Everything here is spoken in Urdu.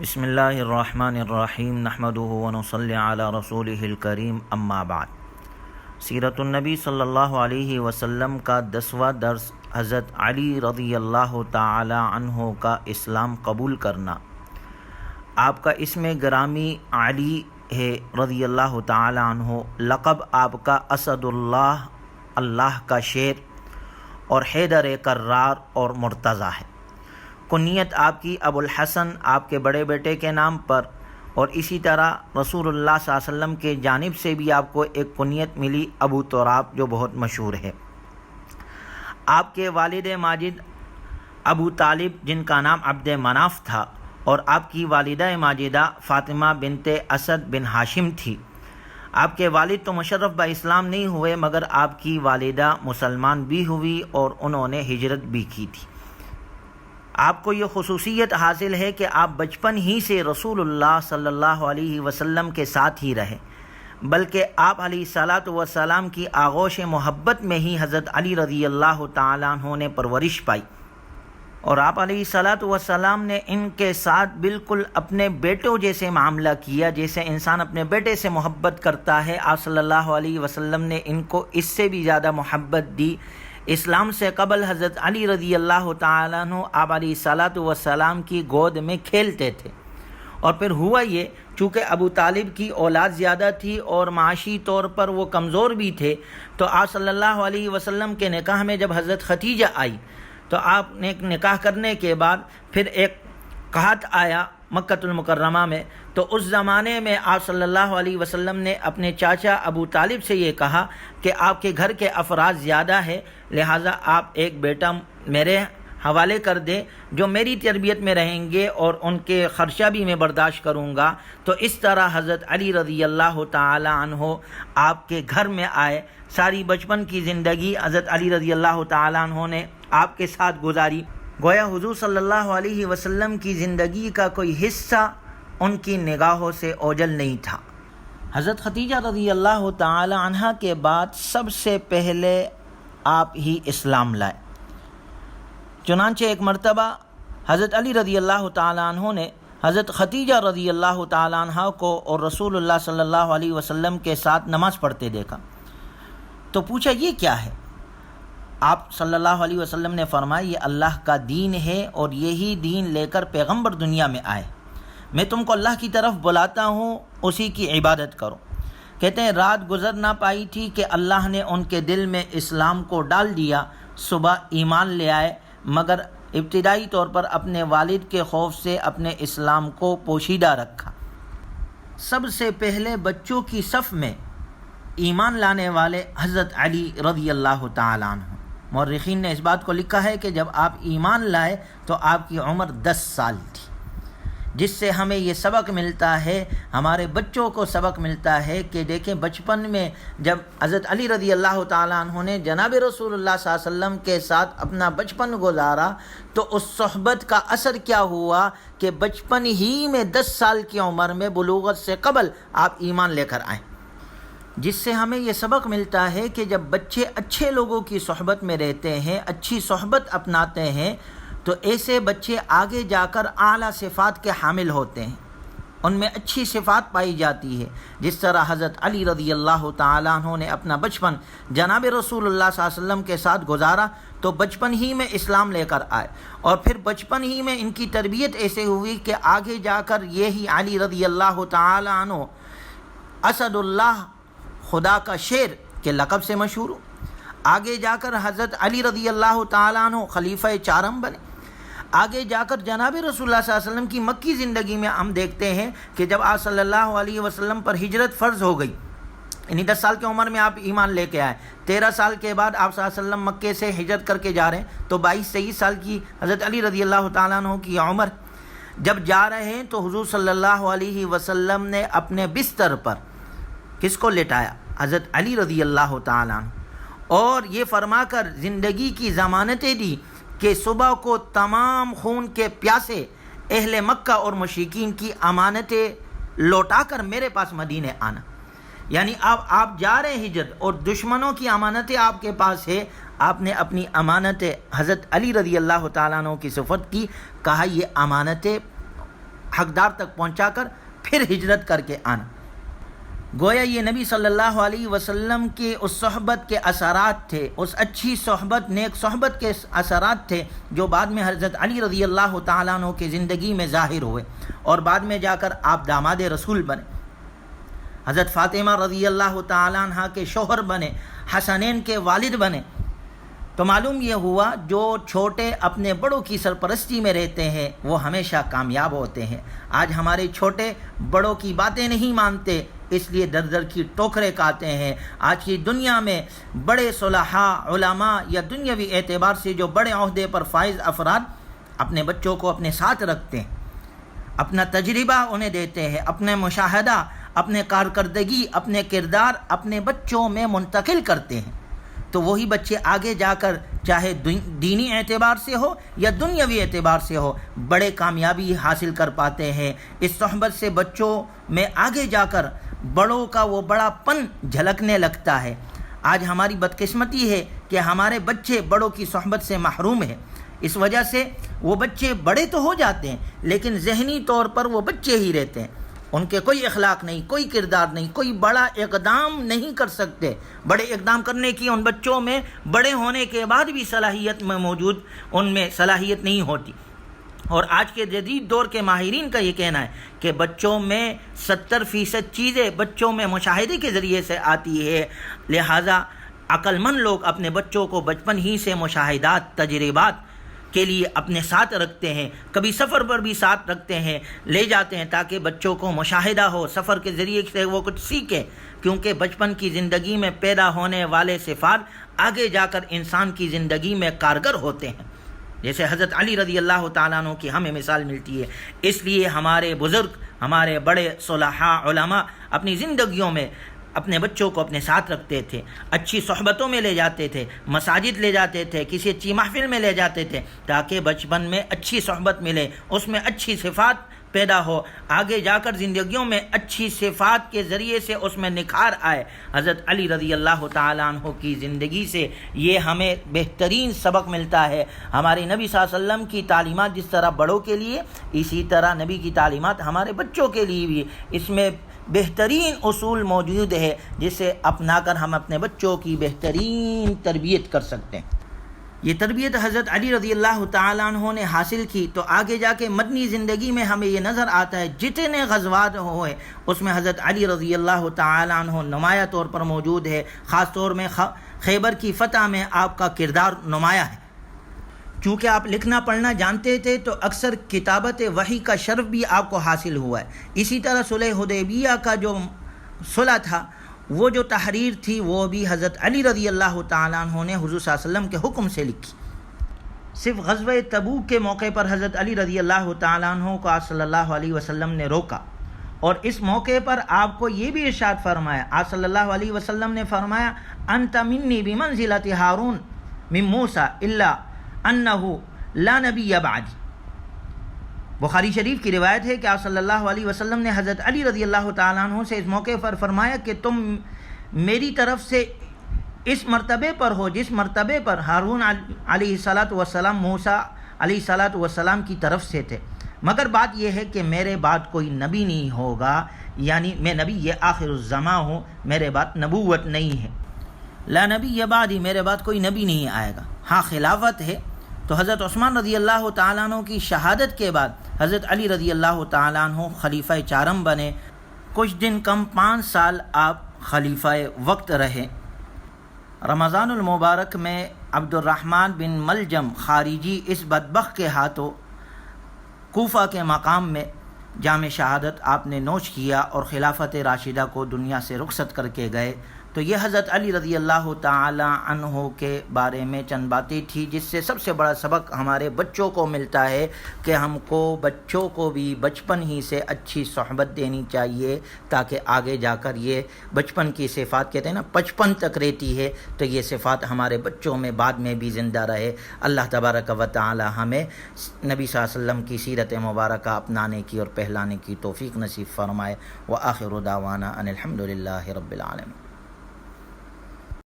بسم اللہ الرحمن الرحیم نحمدہ ونصلی علی رسولہ الکریم اما بعد۔ سیرت النبی صلی اللہ علیہ وسلم کا 10واں درس حضرت علی رضی اللہ تعالی عنہ کا اسلام قبول کرنا۔ آپ کا اسم گرامی علی ہے رضی اللہ تعالی عنہ، لقب آپ کا اسد اللہ، اللہ کا شیر، اور حیدر کرار اور مرتضیٰ ہے۔ کنیت آپ کی ابو الحسن آپ کے بڑے بیٹے کے نام پر، اور اسی طرح رسول اللہ صلی اللہ علیہ وسلم کے جانب سے بھی آپ کو ایک کنیت ملی ابو تراب، جو بہت مشہور ہے۔ آپ کے والد ماجد ابو طالب، جن کا نام عبد مناف تھا، اور آپ کی والدہ ماجدہ فاطمہ بنت اسد بن ہاشم تھی۔ آپ کے والد تو مشرف با اسلام نہیں ہوئے، مگر آپ کی والدہ مسلمان بھی ہوئی اور انہوں نے ہجرت بھی کی تھی۔ آپ کو یہ خصوصیت حاصل ہے کہ آپ بچپن ہی سے رسول اللہ صلی اللہ علیہ وسلم کے ساتھ ہی رہے، بلکہ آپ علیہ الصلاۃ والسلام کی آغوش محبت میں ہی حضرت علی رضی اللہ تعالیٰ عنہ نے پرورش پائی، اور آپ علیہ الصلاۃ والسلام نے ان کے ساتھ بالکل اپنے بیٹوں جیسے معاملہ کیا، جیسے انسان اپنے بیٹے سے محبت کرتا ہے۔ آپ صلی اللہ علیہ وسلم نے ان کو اس سے بھی زیادہ محبت دی۔ اسلام سے قبل حضرت علی رضی اللہ تعالیٰ عنہ آپ علیہ الصلاۃ والسلام کی گود میں کھیلتے تھے، اور پھر ہوا یہ، چونکہ ابو طالب کی اولاد زیادہ تھی اور معاشی طور پر وہ کمزور بھی تھے، تو آپ صلی اللہ علیہ وسلم کے نکاح میں جب حضرت ختیجہ آئی تو آپ نے نکاح کرنے کے بعد پھر ایک قحط آیا مکۃ المکرمہ میں، تو اس زمانے میں آپ صلی اللہ علیہ وسلم نے اپنے چاچا ابو طالب سے یہ کہا کہ آپ کے گھر کے افراد زیادہ ہیں، لہٰذا آپ ایک بیٹا میرے حوالے کر دیں جو میری تربیت میں رہیں گے، اور ان کے خرچہ بھی میں برداشت کروں گا۔ تو اس طرح حضرت علی رضی اللہ تعالی عنہ آپ کے گھر میں آئے۔ ساری بچپن کی زندگی حضرت علی رضی اللہ تعالی عنہ نے آپ کے ساتھ گزاری۔ گویا حضور صلی اللہ علیہ وسلم کی زندگی کا کوئی حصہ ان کی نگاہوں سے اوجھل نہیں تھا۔ حضرت ختیجہ رضی اللہ تعالی عنہ کے بعد سب سے پہلے آپ ہی اسلام لائے۔ چنانچہ ایک مرتبہ حضرت علی رضی اللہ تعالی عنہ نے حضرت ختیجہ رضی اللہ تعالی عنہ کو اور رسول اللہ صلی اللہ علیہ وسلم کے ساتھ نماز پڑھتے دیکھا، تو پوچھا یہ کیا ہے؟ آپ صلی اللہ علیہ وسلم نے فرمایا یہ اللہ کا دین ہے، اور یہی دین لے کر پیغمبر دنیا میں آئے۔ میں تم کو اللہ کی طرف بلاتا ہوں، اسی کی عبادت کرو۔ کہتے ہیں رات گزر نہ پائی تھی کہ اللہ نے ان کے دل میں اسلام کو ڈال دیا۔ صبح ایمان لے آئے، مگر ابتدائی طور پر اپنے والد کے خوف سے اپنے اسلام کو پوشیدہ رکھا۔ سب سے پہلے بچوں کی صف میں ایمان لانے والے حضرت علی رضی اللہ تعالیٰ عنہ۔ مورخین نے اس بات کو لکھا ہے کہ جب آپ ایمان لائے تو آپ کی عمر 10 سال تھی، جس سے ہمیں یہ سبق ملتا ہے، ہمارے بچوں کو سبق ملتا ہے کہ دیکھیں بچپن میں جب حضرت علی رضی اللہ تعالیٰ عنہ نے جناب رسول اللہ صلی اللہ علیہ وسلم کے ساتھ اپنا بچپن گزارا، تو اس صحبت کا اثر کیا ہوا کہ بچپن ہی میں 10 سال کی عمر میں بلوغت سے قبل آپ ایمان لے کر آئیں، جس سے ہمیں یہ سبق ملتا ہے کہ جب بچے اچھے لوگوں کی صحبت میں رہتے ہیں، اچھی صحبت اپناتے ہیں، تو ایسے بچے آگے جا کر اعلیٰ صفات کے حامل ہوتے ہیں، ان میں اچھی صفات پائی جاتی ہے۔ جس طرح حضرت علی رضی اللہ تعالیٰ عنہ نے اپنا بچپن جناب رسول اللہ صلی اللہ علیہ وسلم کے ساتھ گزارا، تو بچپن ہی میں اسلام لے کر آئے، اور پھر بچپن ہی میں ان کی تربیت ایسے ہوئی کہ آگے جا کر یہی علی رضی اللہ تعالیٰ عنہ اسد اللہ، خدا کا شیر کے لقب سے مشہور ہو۔ آگے جا کر حضرت علی رضی اللہ تعالیٰ عنہ خلیفہ چارم بنے۔ آگے جا کر جناب رسول اللہ صلی اللہ علیہ وسلم کی مکی زندگی میں ہم دیکھتے ہیں کہ جب آپ صلی اللہ علیہ وسلم پر ہجرت فرض ہو گئی، یعنی 10 سال کی عمر میں آپ ایمان لے کے آئے، 13 سال کے بعد آپ صلی اللہ علیہ وسلم مکے سے ہجرت کر کے جا رہے ہیں، تو 22-23 سال کی حضرت علی رضی اللہ تعالیٰ عنہ کی عمر۔ جب جا رہے ہیں تو حضور صلی اللہ علیہ وسلم نے اپنے بستر پر کس کو لٹایا؟ حضرت علی رضی اللہ تعالیٰ عنہ، اور یہ فرما کر زندگی کی ضمانتیں دی کہ صبح کو تمام خون کے پیاسے اہل مکہ اور مشرکین کی امانتیں لوٹا کر میرے پاس مدینے آنا۔ یعنی اب آپ جا رہے ہیں ہجرت، اور دشمنوں کی امانتیں آپ کے پاس ہے، آپ نے اپنی امانتیں حضرت علی رضی اللہ تعالیٰ عنہ کی صفت کی، کہا یہ امانتیں حقدار تک پہنچا کر پھر ہجرت کر کے آنا۔ گویا یہ نبی صلی اللہ علیہ وسلم کے اس صحبت کے اثرات تھے، اس اچھی صحبت، نیک صحبت کے اثرات تھے جو بعد میں حضرت علی رضی اللہ تعالیٰ عنہ کی زندگی میں ظاہر ہوئے اور بعد میں جا کر آپ داماد رسول بنے، حضرت فاطمہ رضی اللہ تعالیٰ عنہ کے شوہر بنے، حسنین کے والد بنے۔ تو معلوم یہ ہوا جو چھوٹے اپنے بڑوں کی سرپرستی میں رہتے ہیں وہ ہمیشہ کامیاب ہوتے ہیں۔ آج ہمارے چھوٹے بڑوں کی باتیں نہیں مانتے، اس لیے در در کی ٹوکرے کھاتے ہیں۔ آج کی دنیا میں بڑے صلحاء، علماء یا دنیاوی اعتبار سے جو بڑے عہدے پر فائز افراد اپنے بچوں کو اپنے ساتھ رکھتے ہیں، اپنا تجربہ انہیں دیتے ہیں، اپنے مشاہدہ، اپنے کارکردگی، اپنے کردار اپنے بچوں میں منتقل کرتے ہیں، تو وہی بچے آگے جا کر چاہے دینی اعتبار سے ہو یا دنیاوی اعتبار سے ہو بڑے کامیابی حاصل کر پاتے ہیں۔ اس صحبت سے بچوں میں آگے جا کر بڑوں کا وہ بڑا پن جھلکنے لگتا ہے۔ آج ہماری بدقسمتی ہے کہ ہمارے بچے بڑوں کی صحبت سے محروم ہیں، اس وجہ سے وہ بچے بڑے تو ہو جاتے ہیں لیکن ذہنی طور پر وہ بچے ہی رہتے ہیں، ان کے کوئی اخلاق نہیں، کوئی کردار نہیں، کوئی بڑا اقدام نہیں کر سکتے۔ بڑے اقدام کرنے کی ان بچوں میں بڑے ہونے کے بعد بھی صلاحیت میں موجود ان میں صلاحیت نہیں ہوتی۔ اور آج کے جدید دور کے ماہرین کا یہ کہنا ہے کہ بچوں میں 70% چیزیں بچوں میں مشاہدے کے ذریعے سے آتی ہے، لہٰذا عقل مند لوگ اپنے بچوں کو بچپن ہی سے مشاہدات، تجربات کے لیے اپنے ساتھ رکھتے ہیں، کبھی سفر پر بھی ساتھ رکھتے ہیں، لے جاتے ہیں تاکہ بچوں کو مشاہدہ ہو، سفر کے ذریعے سے وہ کچھ سیکھیں، کیونکہ بچپن کی زندگی میں پیدا ہونے والے صفات آگے جا کر انسان کی زندگی میں کارگر ہوتے ہیں۔ جیسے حضرت علی رضی اللہ تعالیٰ عنہ کی ہمیں مثال ملتی ہے، اس لیے ہمارے بزرگ، ہمارے بڑے صلحاء، علماء اپنی زندگیوں میں اپنے بچوں کو اپنے ساتھ رکھتے تھے، اچھی صحبتوں میں لے جاتے تھے، مساجد لے جاتے تھے، کسی اچھی محفل میں لے جاتے تھے تاکہ بچپن میں اچھی صحبت ملے، اس میں اچھی صفات پیدا ہو، آگے جا کر زندگیوں میں اچھی صفات کے ذریعے سے اس میں نکھار آئے۔ حضرت علی رضی اللہ تعالیٰ عنہ کی زندگی سے یہ ہمیں بہترین سبق ملتا ہے۔ ہمارے نبی صلی اللہ علیہ وسلم کی تعلیمات جس طرح بڑوں کے لیے، اسی طرح نبی کی تعلیمات ہمارے بچوں کے لیے بھی، اس میں بہترین اصول موجود ہے جسے اپنا کر ہم اپنے بچوں کی بہترین تربیت کر سکتے ہیں۔ یہ تربیت حضرت علی رضی اللہ تعالیٰ عنہ نے حاصل کی تو آگے جا کے مدنی زندگی میں ہمیں یہ نظر آتا ہے جتنے غزوات ہوئے اس میں حضرت علی رضی اللہ تعالیٰ عنہ نمایاں طور پر موجود ہے، خاص طور میں خیبر کی فتح میں آپ کا کردار نمایاں ہے۔ چونکہ آپ لکھنا پڑھنا جانتے تھے تو اکثر کتابت وحی کا شرف بھی آپ کو حاصل ہوا ہے۔ اسی طرح صلح حدیبیہ کا جو صلح تھا، وہ جو تحریر تھی وہ بھی حضرت علی رضی اللہ تعالیٰ عنہ نے حضور صلی اللہ علیہ وسلم کے حکم سے لکھی۔ صرف غزوہ تبوک کے موقع پر حضرت علی رضی اللہ تعالیٰ عنہ کو آپ صلی اللہ علیہ وسلم نے روکا، اور اس موقع پر آپ کو یہ بھی ارشاد فرمایا، آپ صلی اللہ علیہ وسلم نے فرمایا انت منی بمنزلۃ ہارون من موسیٰ الا انہ لا نبی بعدی۔ بخاری شریف کی روایت ہے کہ آپ صلی اللہ علیہ وسلم نے حضرت علی رضی اللہ تعالیٰ عنہ سے اس موقع پر فرمایا کہ تم میری طرف سے اس مرتبے پر ہو جس مرتبے پر ہارون علیہ الصلاۃ والسلام موسیٰ علیہ الصلاۃ والسلام کی طرف سے تھے، مگر بات یہ ہے کہ میرے بعد کوئی نبی نہیں ہوگا، یعنی میں نبی یہ آخر الزماں ہوں، میرے بعد نبوت نہیں ہے، لا نبی بعدی، میرے بعد کوئی نبی نہیں آئے گا۔ ہاں خلافت ہے تو حضرت عثمان رضی اللہ تعالیٰ عنہ کی شہادت کے بعد حضرت علی رضی اللہ تعالیٰ عنہ خلیفہ چارم بنے، کچھ دن کم 5 سال آپ خلیفہ وقت رہے۔ رمضان المبارک میں عبد الرحمن بن ملجم خارجی اس بدبخت کے ہاتھوں کوفہ کے مقام میں جام شہادت آپ نے نوش کیا اور خلافت راشدہ کو دنیا سے رخصت کر کے گئے۔ تو یہ حضرت علی رضی اللہ تعالی عنہ کے بارے میں چند باتیں تھی، جس سے سب سے بڑا سبق ہمارے بچوں کو ملتا ہے کہ ہم کو بچوں کو بھی بچپن ہی سے اچھی صحبت دینی چاہیے تاکہ آگے جا کر یہ بچپن کی صفات کہتے ہیں نا 55 تک رہتی ہے، تو یہ صفات ہمارے بچوں میں بعد میں بھی زندہ رہے۔ اللہ تبارک و تعالی ہمیں نبی صلی اللہ علیہ وسلم کی سیرت مبارکہ اپنانے کی اور پہلانے کی توفیق نصیب فرمائے۔ وآخر دعوانا ان الحمد للہ رب العالمین۔